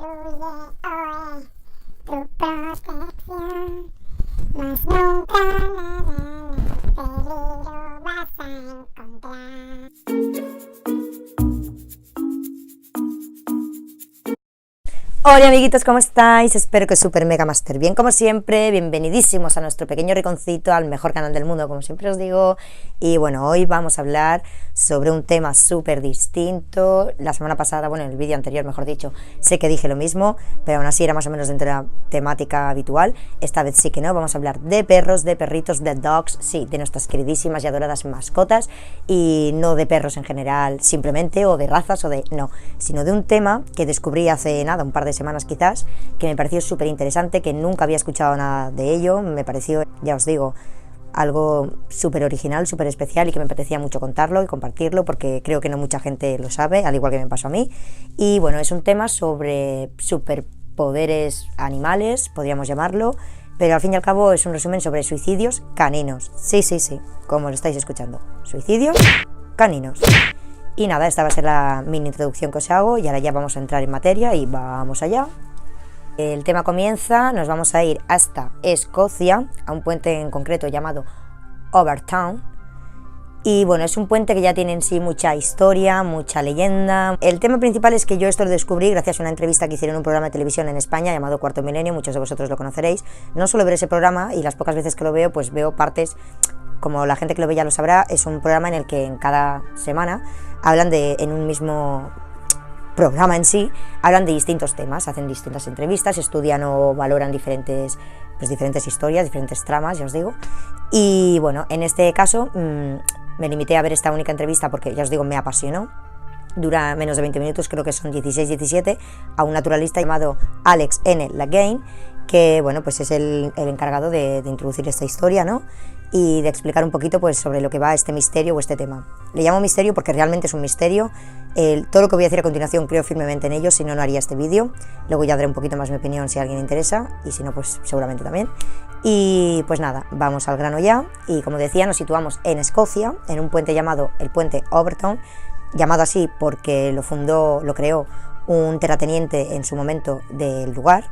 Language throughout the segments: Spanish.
construye hoy tu protección, mas nunca peligro vas a encontrar. Hola amiguitos, ¿cómo estáis? Espero que súper mega master bien como siempre. Bienvenidísimos a nuestro pequeño rinconcito, al mejor canal del mundo, como siempre os digo. Y bueno, hoy vamos a hablar sobre un tema súper distinto. La semana pasada, bueno, en el vídeo anterior, mejor dicho, sé que dije lo mismo, pero aún así era más o menos dentro de la temática habitual. Esta vez sí que no, vamos a hablar de perros, de perritos, de dogs, sí, de nuestras queridísimas y adoradas mascotas, y no de perros en general simplemente, o de razas, o de... no, sino de un tema que descubrí hace nada, un par de semanas quizás, que me pareció súper interesante, que nunca había escuchado nada de ello. Me pareció, ya os digo, algo súper original, súper especial, y que me apetecía mucho contarlo y compartirlo, porque creo que no mucha gente lo sabe, al igual que me pasó a mí. Y bueno, es un tema sobre superpoderes animales, podríamos llamarlo, pero al fin y al cabo es un resumen sobre suicidios caninos. Sí, como lo estáis escuchando, suicidios caninos. Y nada, esta va a ser la mini introducción que os hago, y ahora ya vamos a entrar en materia y vamos allá. El tema comienza, nos vamos a ir hasta Escocia, a un puente en concreto llamado Overtown. Y bueno, es un puente que ya tiene en sí mucha historia, mucha leyenda. El tema principal es que yo esto lo descubrí gracias a una entrevista que hicieron en un programa de televisión en España llamado Cuarto Milenio, muchos de vosotros lo conoceréis. No suelo ver ese programa, y las pocas veces que lo veo, pues veo partes, como la gente que lo ve ya lo sabrá. Es un programa en el que en cada semana hablan en un mismo programa en sí, hablan de distintos temas, hacen distintas entrevistas, estudian o valoran diferentes historias, diferentes tramas, ya os digo. Y bueno, en este caso me limité a ver esta única entrevista porque, ya os digo, me apasionó. Dura menos de 20 minutos, creo que son 16-17, a un naturalista llamado Alex N. Lagane, que bueno, pues es el encargado de introducir esta historia, ¿no? Y de explicar un poquito pues sobre lo que va este misterio o este tema. Le llamo misterio porque realmente es un misterio. Todo lo que voy a decir a continuación creo firmemente en ello, si no, no haría este vídeo. Luego ya daré un poquito más mi opinión si a alguien le interesa, y si no, pues seguramente también. Y pues nada, vamos al grano ya. Y como decía, nos situamos en Escocia, en un puente llamado el puente Overtown, llamado así porque lo creó un terrateniente en su momento del lugar,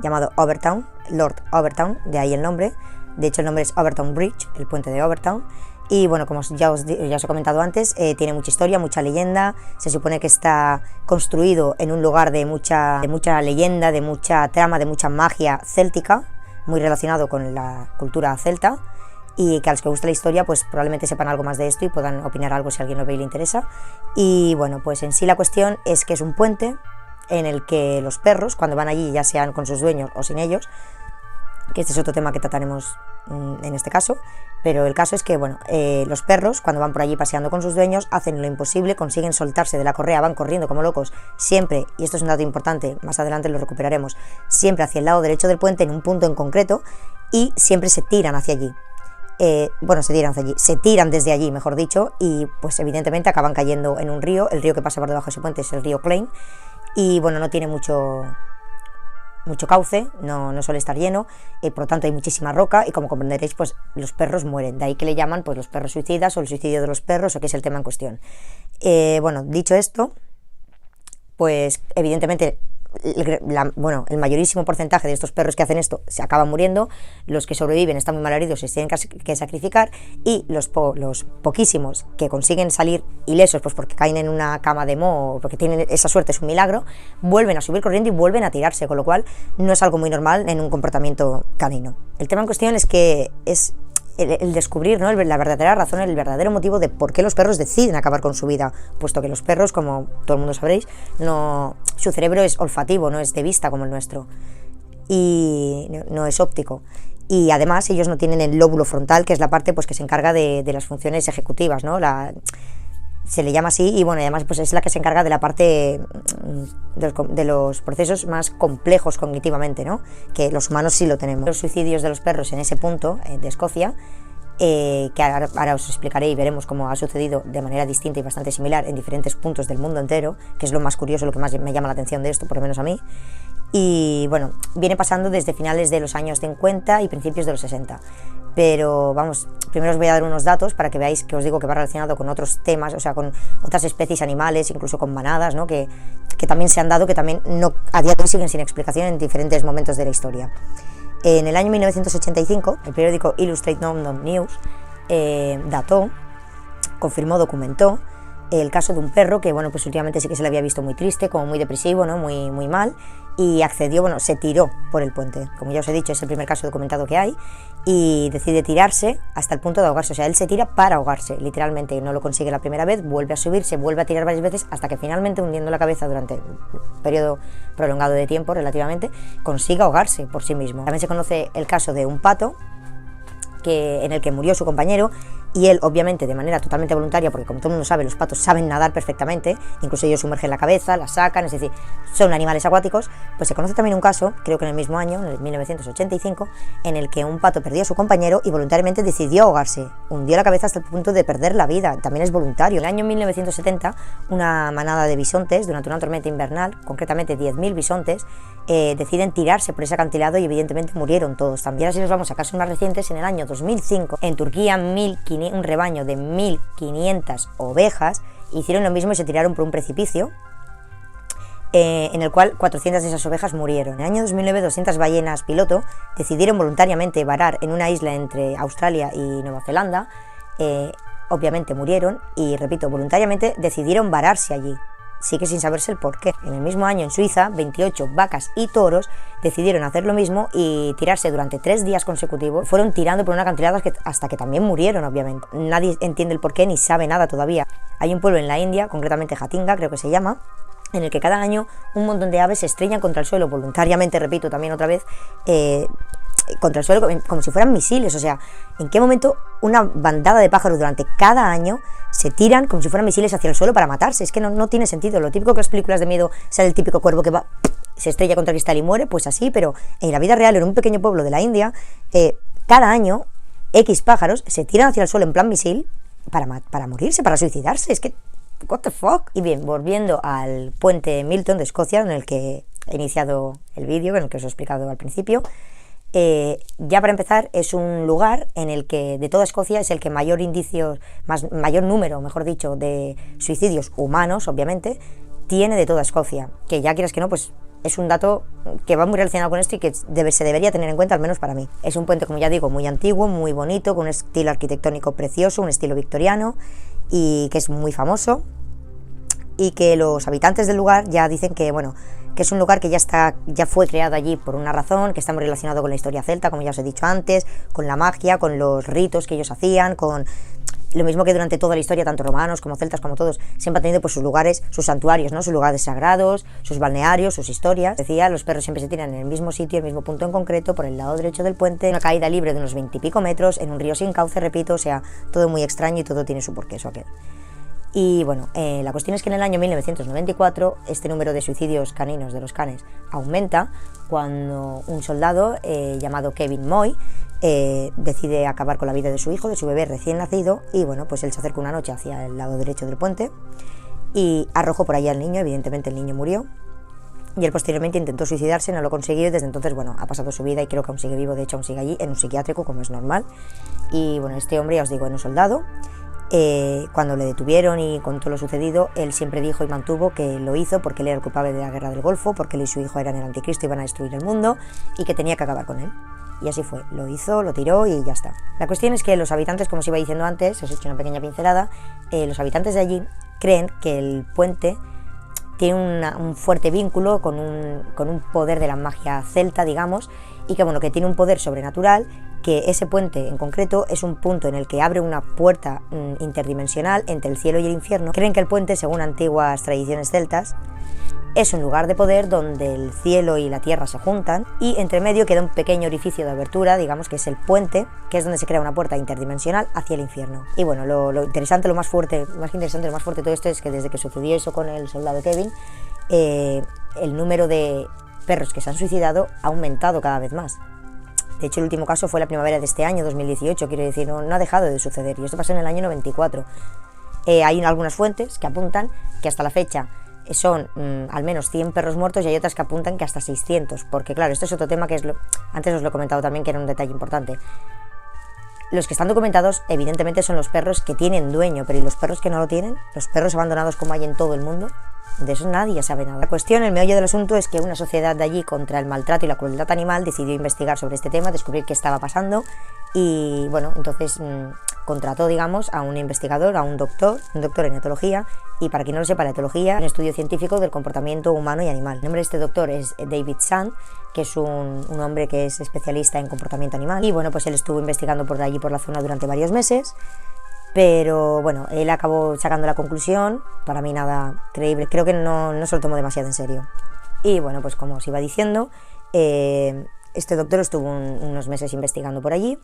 llamado Overtown, Lord Overtown, de ahí el nombre. De hecho, el nombre es Overtown Bridge, el puente de Overtown. Y bueno, como ya os he comentado antes, tiene mucha historia, mucha leyenda. Se supone que está construido en un lugar de mucha leyenda, de mucha trama, de mucha magia céltica, muy relacionado con la cultura celta, y que a los que gusta la historia pues probablemente sepan algo más de esto y puedan opinar algo si a alguien lo ve y le interesa. Y bueno, pues en sí la cuestión es que es un puente en el que los perros, cuando van allí, ya sean con sus dueños o sin ellos, que este es otro tema que trataremos en este caso, pero el caso es que bueno, los perros, cuando van por allí paseando con sus dueños, hacen lo imposible, consiguen soltarse de la correa, van corriendo como locos, siempre, y esto es un dato importante, más adelante lo recuperaremos, siempre hacia el lado derecho del puente, en un punto en concreto, y siempre se tiran hacia allí. Se tiran desde allí, mejor dicho, y pues evidentemente acaban cayendo en un río. El río que pasa por debajo de ese puente es el río Clain, y bueno, no tiene mucho cauce, no suele estar lleno, por lo tanto hay muchísima roca, y como comprenderéis, pues los perros mueren. De ahí que le llaman pues los perros suicidas, o el suicidio de los perros, o que es el tema en cuestión. Bueno, dicho esto, pues evidentemente el mayorísimo porcentaje de estos perros que hacen esto se acaban muriendo. Los que sobreviven están muy mal heridos y se tienen que sacrificar, y los poquísimos que consiguen salir ilesos, pues porque caen en una cama de moho o porque tienen esa suerte, es un milagro, vuelven a subir corriendo y vuelven a tirarse, con lo cual no es algo muy normal en un comportamiento canino. El tema en cuestión es que es el descubrir, ¿no?, la verdadera razón, el verdadero motivo de por qué los perros deciden acabar con su vida, puesto que los perros, como todo el mundo sabréis, su cerebro es olfativo, no es de vista como el nuestro, y no es óptico. Y además ellos no tienen el lóbulo frontal, que es la parte pues que se encarga de las funciones ejecutivas, ¿no? Se le llama así, y bueno, además pues es la que se encarga de la parte de los procesos más complejos cognitivamente, ¿no?, que los humanos sí lo tenemos. Los suicidios de los perros en ese punto de Escocia que ahora os explicaré y veremos cómo ha sucedido de manera distinta y bastante similar en diferentes puntos del mundo entero, que es lo más curioso, lo que más me llama la atención de esto, por lo menos a mí. Y bueno, viene pasando desde finales de los años 50 y principios de los 60. Pero vamos, primero os voy a dar unos datos para que veáis que os digo que va relacionado con otros temas, o sea, con otras especies animales, incluso con manadas, ¿no? que también se han dado, que también no, a día de hoy siguen sin explicación en diferentes momentos de la historia. En el año 1985, el periódico Illustrated London News dató, confirmó, documentó el caso de un perro que, bueno, pues últimamente sí que se le había visto muy triste, como muy depresivo, ¿no? Muy mal, y accedió, bueno, se tiró por el puente. Como ya os he dicho, es el primer caso documentado que hay, y decide tirarse hasta el punto de ahogarse. O sea, él se tira para ahogarse, literalmente, y no lo consigue la primera vez, vuelve a subirse, vuelve a tirar varias veces, hasta que finalmente, hundiendo la cabeza durante un periodo prolongado de tiempo, relativamente, consigue ahogarse por sí mismo. También se conoce el caso de un pato, en el que murió su compañero, y él, obviamente, de manera totalmente voluntaria, porque como todo el mundo sabe, los patos saben nadar perfectamente, incluso ellos sumergen la cabeza, la sacan, es decir, son animales acuáticos. Pues se conoce también un caso, creo que en el mismo año, en el 1985, en el que un pato perdió a su compañero y voluntariamente decidió ahogarse, hundió la cabeza hasta el punto de perder la vida, también es voluntario. En el año 1970, una manada de bisontes, durante una tormenta invernal, concretamente 10.000 bisontes, deciden tirarse por ese acantilado y evidentemente murieron todos. También, así nos vamos a casos más recientes, en el año 2005, en Turquía, un rebaño de 1.500 ovejas hicieron lo mismo y se tiraron por un precipicio, en el cual 400 de esas ovejas murieron. En el año 2009, 200 ballenas piloto decidieron voluntariamente varar en una isla entre Australia y Nueva Zelanda. Obviamente murieron y, repito, voluntariamente decidieron vararse allí. Sigue sin saberse el porqué. En el mismo año, en Suiza, 28 vacas y toros decidieron hacer lo mismo y tirarse durante 3 días consecutivos. Fueron tirando por una acantilado hasta que también murieron, obviamente. Nadie entiende el porqué ni sabe nada todavía. Hay un pueblo en la India, concretamente Jatinga, creo que se llama, en el que cada año un montón de aves se estrellan contra el suelo voluntariamente, repito también otra vez, contra el suelo como si fueran misiles. O sea, ¿en qué momento una bandada de pájaros durante cada año se tiran como si fueran misiles hacia el suelo para matarse? Es que no tiene sentido. Lo típico que las películas de miedo sale el típico cuervo que va, se estrella contra el cristal y muere, pues así, pero en la vida real, en un pequeño pueblo de la India, cada año X pájaros se tiran hacia el suelo en plan misil para morirse, para suicidarse. Es que, what the fuck. Y bien, volviendo al puente Milton de Escocia, en el que he iniciado el vídeo, en el que os he explicado al principio. Ya para empezar, es un lugar en el que de toda Escocia es el que mayor número, mejor dicho, de suicidios humanos, obviamente, tiene de toda Escocia, que ya quieras que no, pues es un dato que va muy relacionado con esto y que se debería tener en cuenta, al menos para mí. Es un puente, como ya digo, muy antiguo, muy bonito, con un estilo arquitectónico precioso, un estilo victoriano, y que es muy famoso, y que los habitantes del lugar ya dicen que, bueno, que es un lugar que ya fue creado allí por una razón, que está muy relacionado con la historia celta, como ya os he dicho antes, con la magia, con los ritos que ellos hacían, con lo mismo que durante toda la historia, tanto romanos como celtas como todos, siempre han tenido pues sus lugares, sus santuarios, ¿no? Sus lugares sagrados, sus balnearios, sus historias. Decía, los perros siempre se tiran en el mismo sitio, el mismo punto en concreto, por el lado derecho del puente, una caída libre de unos 20 y pico metros, en un río sin cauce, repito, o sea, todo muy extraño y todo tiene su porqué, eso aquel. Y bueno, la cuestión es que en el año 1994 este número de suicidios caninos de los canes aumenta cuando un soldado llamado Kevin Moy decide acabar con la vida de su hijo, de su bebé recién nacido, y bueno, pues él se acerca una noche hacia el lado derecho del puente y arrojó por ahí al niño. Evidentemente el niño murió y él posteriormente intentó suicidarse, no lo consiguió, y desde entonces, bueno, ha pasado su vida y creo que aún sigue vivo, de hecho aún sigue allí en un psiquiátrico, como es normal. Y bueno, este hombre, ya os digo, era un soldado. Cuando le detuvieron y contó lo sucedido, él siempre dijo y mantuvo que lo hizo porque él era el culpable de la guerra del Golfo, porque él y su hijo eran el anticristo y iban a destruir el mundo, y que tenía que acabar con él. Y así fue, lo hizo, lo tiró y ya está. La cuestión es que los habitantes, como os iba diciendo antes, os he hecho una pequeña pincelada, los habitantes de allí creen que el puente tiene un fuerte vínculo con un poder de la magia celta, digamos, y que, bueno, que tiene un poder sobrenatural, que ese puente en concreto es un punto en el que abre una puerta interdimensional entre el cielo y el infierno. Creen que el puente, según antiguas tradiciones celtas, es un lugar de poder donde el cielo y la tierra se juntan, y entre medio queda un pequeño orificio de abertura, digamos, que es el puente, que es donde se crea una puerta interdimensional hacia el infierno. Y bueno, lo interesante, lo más interesante de todo esto es que desde que sucedió eso con el soldado Kevin, el número de perros que se han suicidado ha aumentado cada vez más. De hecho, el último caso fue la primavera de este año, 2018, quiero decir, no ha dejado de suceder, y esto pasó en el año 94. Hay algunas fuentes que apuntan que hasta la fecha son al menos 100 perros muertos, y hay otras que apuntan que hasta 600, porque claro, esto es otro tema que antes os lo he comentado también, que era un detalle importante. Los que están documentados evidentemente son los perros que tienen dueño, pero ¿y los perros que no lo tienen? Los perros abandonados como hay en todo el mundo, de eso nadie sabe nada. La cuestión, el meollo del asunto, es que una sociedad de allí contra el maltrato y la crueldad animal decidió investigar sobre este tema, descubrir qué estaba pasando, y bueno, entonces contrató, digamos, a un investigador, a un doctor en etología, y para quien no lo sepa, la etología es un estudio científico del comportamiento humano y animal. El nombre de este doctor es David Sand, que es un hombre que es especialista en comportamiento animal, y bueno, pues él estuvo investigando por allí, por la zona, durante varios meses, pero bueno, él acabó sacando la conclusión, para mí nada creíble, creo que no se lo tomó demasiado en serio. Y bueno, pues como os iba diciendo, este doctor estuvo unos meses investigando por allí,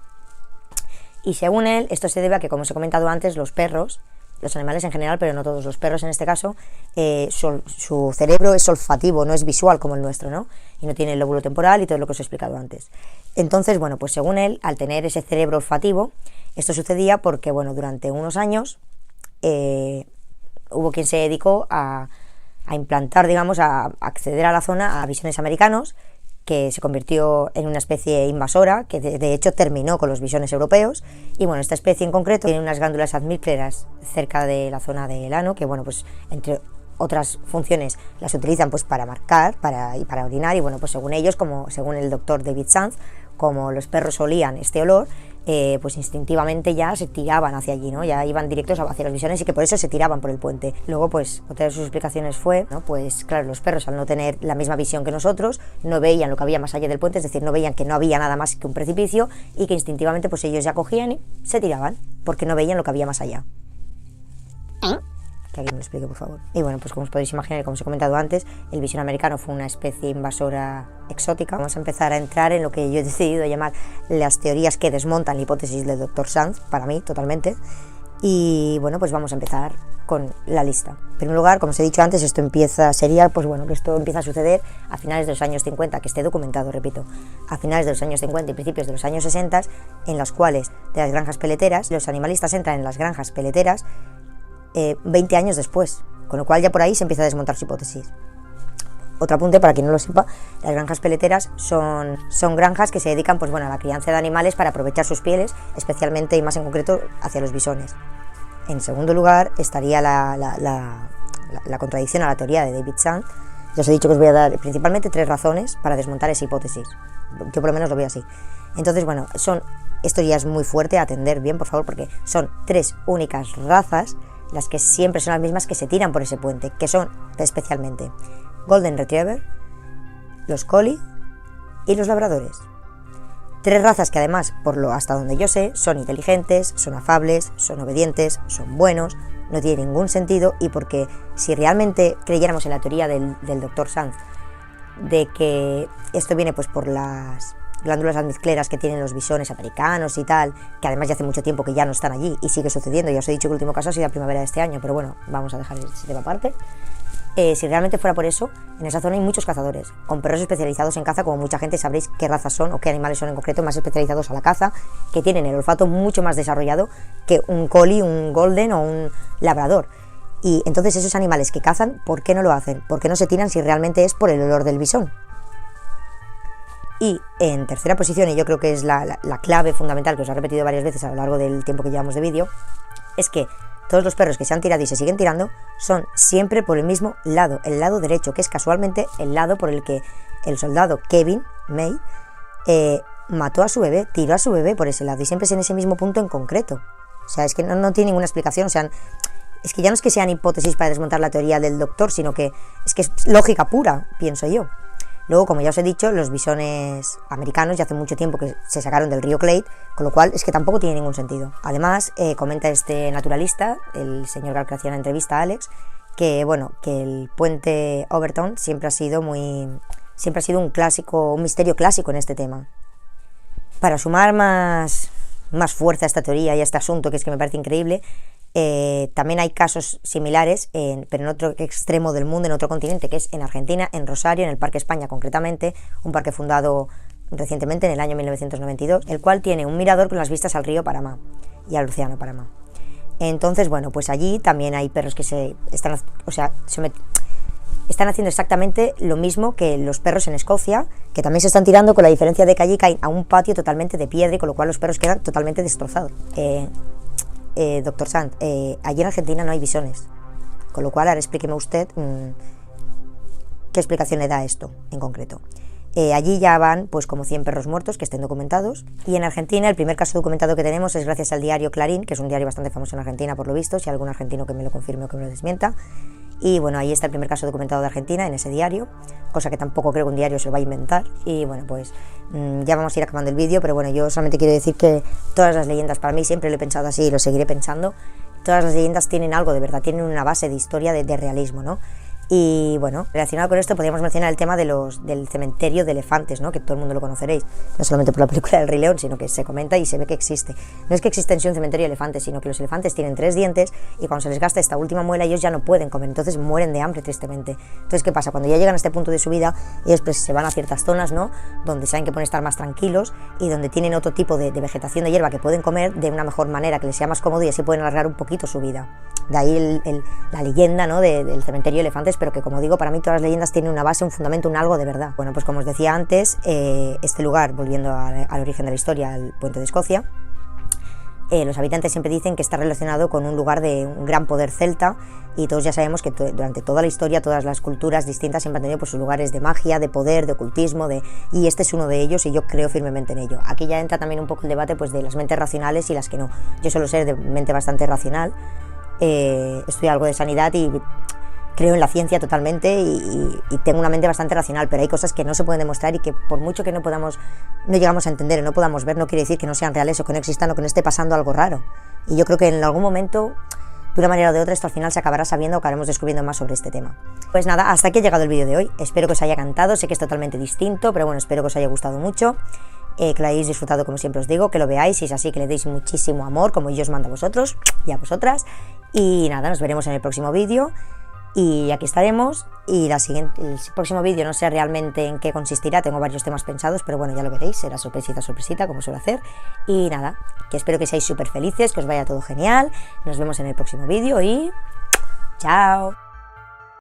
y según él, esto se debe a que, como os he comentado antes, los perros, los animales en general, pero no todos, los perros en este caso, su cerebro es olfativo, no es visual como el nuestro, ¿no? Y no tiene el lóbulo temporal y todo lo que os he explicado antes. Entonces, bueno, pues según él, al tener ese cerebro olfativo, esto sucedía porque, bueno, durante unos años hubo quien se dedicó a implantar, digamos, a acceder a la zona a bisones americanos, que se convirtió en una especie invasora, que de hecho terminó con los bisones europeos. Y bueno, esta especie en concreto tiene unas glándulas admífleras cerca de la zona del ano, que bueno, pues entre otras funciones las utilizan pues para marcar y para orinar, y bueno, pues según ellos, según el doctor David Sanz, como los perros olían este olor, pues instintivamente ya se tiraban hacia allí, ¿no? Ya iban directos hacia los bisones, y que por eso se tiraban por el puente. Luego, pues otra de sus explicaciones fue, ¿no? Pues claro, los perros, al no tener la misma visión que nosotros, no veían lo que había más allá del puente, es decir, no veían que no había nada más que un precipicio, y que instintivamente pues ellos ya cogían y se tiraban, porque no veían lo que había más allá. Que alguien me lo explique, por favor. Y bueno, pues como os podéis imaginar, como os he comentado antes, el bisón americano fue una especie invasora exótica. Vamos a empezar a entrar en lo que yo he decidido llamar las teorías que desmontan la hipótesis del Dr. Sanz, para mí, totalmente. Y bueno, pues vamos a empezar con la lista. En primer lugar, como os he dicho antes, esto empieza a suceder a finales de los años 50, que esté documentado, repito, a finales de los años 50 y principios de los años 60, en las cuales de las granjas peleteras, los animalistas entran en las granjas peleteras 20 años después, con lo cual ya por ahí se empieza a desmontar su hipótesis. Otro apunte, para quien no lo sepa, las granjas peleteras son granjas que se dedican pues, bueno, a la crianza de animales para aprovechar sus pieles, especialmente y más en concreto hacia los bisones. En segundo lugar estaría la contradicción a la teoría de David Sand. Ya os he dicho que os voy a dar principalmente 3 razones para desmontar esa hipótesis. Yo por lo menos lo veo así. Entonces, bueno, esto ya es muy fuerte, a atender bien, por favor, porque son 3 únicas razas las que siempre son las mismas que se tiran por ese puente, que son especialmente Golden Retriever, los Collie y los Labradores. 3 razas que además, hasta donde yo sé, son inteligentes, son afables, son obedientes, son buenos, no tiene ningún sentido, y porque si realmente creyéramos en la teoría del Dr. Sanz de que esto viene pues por las glándulas admífleras que tienen los bisones americanos y tal, que además ya hace mucho tiempo que ya no están allí y sigue sucediendo, ya os he dicho que el último caso ha sido la primavera de este año, pero bueno, vamos a dejar ese tema aparte. Si realmente fuera por eso, en esa zona hay muchos cazadores, con perros especializados en caza, como mucha gente sabréis qué razas son o qué animales son en concreto más especializados a la caza, que tienen el olfato mucho más desarrollado que un collie, un golden o un labrador. Y entonces esos animales que cazan, ¿por qué no lo hacen? ¿Por qué no se tiran si realmente es por el olor del bisón? Y en tercera posición, y yo creo que es la clave fundamental que os he repetido varias veces a lo largo del tiempo que llevamos de vídeo, es que todos los perros que se han tirado y se siguen tirando son siempre por el mismo lado, el lado derecho, que es casualmente el lado por el que el soldado Kevin May mató a su bebé, tiró a su bebé por ese lado, y siempre es en ese mismo punto en concreto. O sea, es que no tiene ninguna explicación, o sea, es que ya no es que sean hipótesis para desmontar la teoría del doctor, sino que es lógica pura, pienso yo. Luego, como ya os he dicho, los bisones americanos ya hace mucho tiempo que se sacaron del río Clyde, con lo cual es que tampoco tiene ningún sentido. Además, comenta este naturalista, el señor Gal, que hacía la entrevista a Alex, que bueno, que el puente Overton siempre ha sido un clásico, un misterio clásico en este tema. Para sumar más fuerza a esta teoría y a este asunto, que es que me parece increíble, también hay casos similares, pero en otro extremo del mundo, en otro continente, que es en Argentina, en Rosario, en el Parque España concretamente, un parque fundado recientemente en el año 1992, el cual tiene un mirador con las vistas al río Paraná y al océano Paraná. Entonces, bueno, pues allí también hay perros que están haciendo exactamente lo mismo que los perros en Escocia, que también se están tirando, con la diferencia de que allí caen a un patio totalmente de piedra y con lo cual los perros quedan totalmente destrozados. Doctor Sant, allí en Argentina no hay bisones, con lo cual ahora explíqueme usted qué explicación le da a esto en concreto. Allí ya van pues como 100 perros muertos que estén documentados, y en Argentina el primer caso documentado que tenemos es gracias al diario Clarín, que es un diario bastante famoso en Argentina por lo visto, si hay algún argentino que me lo confirme o que me lo desmienta. Y bueno, ahí está el primer caso documentado de Argentina en ese diario, cosa que tampoco creo que un diario se lo va a inventar. Y bueno, pues ya vamos a ir acabando el vídeo, pero bueno, yo solamente quiero decir que todas las leyendas, para mí siempre lo he pensado así y lo seguiré pensando, todas las leyendas tienen algo de verdad, tienen una base de historia, de realismo, ¿no? Y bueno, relacionado con esto podríamos mencionar el tema del cementerio de elefantes, ¿no? Que todo el mundo lo conoceréis, no solamente por la película del Rey León, sino que se comenta y se ve que existe. No es que exista en sí un cementerio de elefantes, sino que los elefantes tienen 3 dientes y cuando se les gasta esta última muela ellos ya no pueden comer, entonces mueren de hambre tristemente. Entonces, ¿qué pasa? Cuando ya llegan a este punto de su vida, ellos pues se van a ciertas zonas, ¿no? Donde saben que pueden estar más tranquilos y donde tienen otro tipo de vegetación de hierba que pueden comer de una mejor manera, que les sea más cómodo, y así pueden alargar un poquito su vida. De ahí la leyenda, ¿no? del cementerio de elefantes, pero que, como digo, para mí todas las leyendas tienen una base, un fundamento, un algo de verdad. Bueno, pues como os decía antes, este lugar, volviendo al origen de la historia, al puente de Escocia, los habitantes siempre dicen que está relacionado con un lugar de un gran poder celta, y todos ya sabemos que durante toda la historia todas las culturas distintas siempre han tenido pues, sus lugares de magia, de poder, de ocultismo, y este es uno de ellos y yo creo firmemente en ello. Aquí ya entra también un poco el debate pues, de las mentes racionales y las que no. Yo suelo ser de mente bastante racional, estudio algo de sanidad y creo en la ciencia totalmente y tengo una mente bastante racional, pero hay cosas que no se pueden demostrar y que por mucho que no llegamos a entender o no podamos ver, no quiere decir que no sean reales o que no existan o que no esté pasando algo raro. Y yo creo que en algún momento, de una manera o de otra, esto al final se acabará sabiendo o acabaremos descubriendo más sobre este tema. Pues nada, hasta aquí ha llegado el vídeo de hoy. Espero que os haya encantado, sé que es totalmente distinto, pero bueno, espero que os haya gustado mucho, que lo hayáis disfrutado como siempre os digo, que lo veáis, si es así, que le deis muchísimo amor, como yo os mando a vosotros y a vosotras. Y nada, nos veremos en el próximo vídeo. Y aquí estaremos, y el próximo vídeo no sé realmente en qué consistirá, tengo varios temas pensados, pero bueno, ya lo veréis, será sorpresita, como suelo hacer. Y nada, que espero que seáis súper felices, que os vaya todo genial, nos vemos en el próximo vídeo y ¡chao!